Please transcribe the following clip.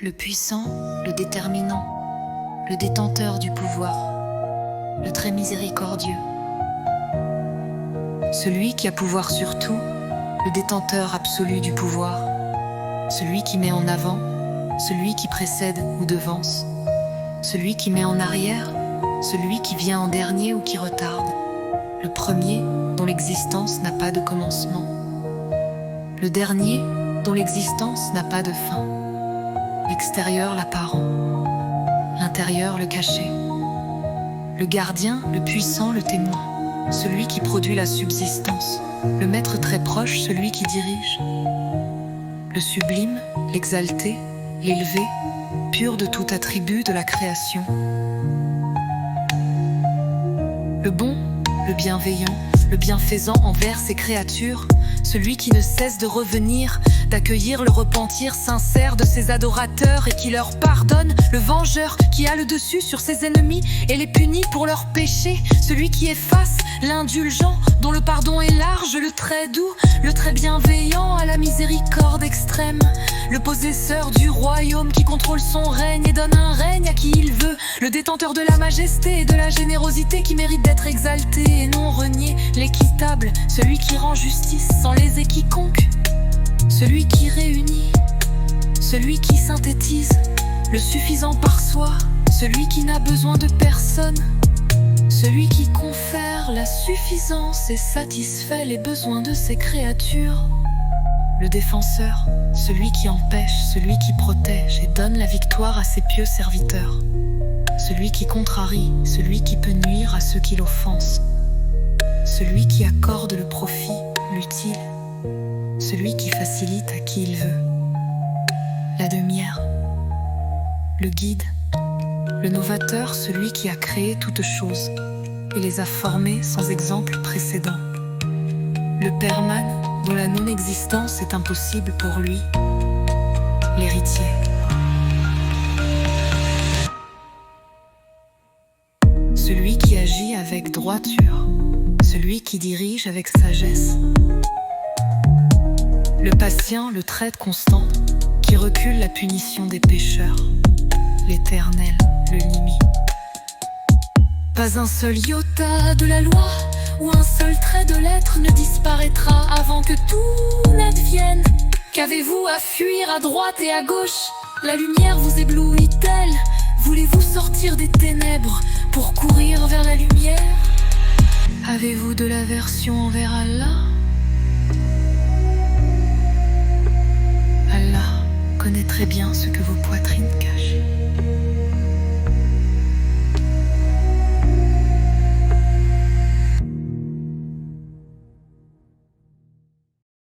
le puissant, le déterminant, le détenteur du pouvoir, le très miséricordieux. Celui qui a pouvoir sur tout, le détenteur absolu du pouvoir, celui qui met en avant, celui qui précède ou devance, celui qui met en arrière, celui qui vient en dernier ou qui retarde, le premier dont l'existence n'a pas de commencement, le dernier dont l'existence n'a pas de fin, l'extérieur l'apparent, l'intérieur le caché, le gardien, le puissant, le témoin, celui qui produit la subsistance, le maître très proche, celui qui dirige, le sublime, l'exalté, l'élevé, pur de tout attribut de la création, le bon, le bienveillant, le bienfaisant envers ses créatures, celui qui ne cesse de revenir, d'accueillir le repentir sincère de ses adorateurs et qui leur pardonne, le vengeur qui a le dessus sur ses ennemis et les punit pour leurs péchés, celui qui efface, l'indulgent dont le pardon est large, le très doux, le très bienveillant à la miséricorde extrême, le possesseur du royaume qui contrôle son règne et donne un règne à qui il veut, le détenteur de la majesté et de la générosité qui mérite d'être exalté et non renié, l'équitable, celui qui rend justice sans léser quiconque, celui qui réunit, celui qui synthétise, le suffisant par soi, celui qui n'a besoin de personne, celui qui confère la suffisance et satisfait les besoins de ses créatures, le défenseur, celui qui empêche, celui qui protège et donne la victoire à ses pieux serviteurs, celui qui contrarie, celui qui peut nuire à ceux qui l'offensent, celui qui accorde le profit, l'utile, celui qui facilite à qui il veut, la demi-heure, le guide, le novateur, celui qui a créé toutes choses et les a formées sans exemple précédent, le père-man, dont la non-existence est impossible pour lui, l'héritier. Celui qui agit avec droiture, celui qui dirige avec sagesse, le patient, le traître constant, qui recule la punition des pécheurs, l'Éternel, le limite. Pas un seul iota de la loi ou un seul trait de lettre ne disparaîtra avant que tout n'advienne. Qu'avez-vous à fuir à droite et à gauche? La lumière vous éblouit-elle? Voulez-vous sortir des ténèbres pour courir vers la lumière? Avez-vous de l'aversion envers Allah? Allah connaît très bien ce que vos poitrines cachent.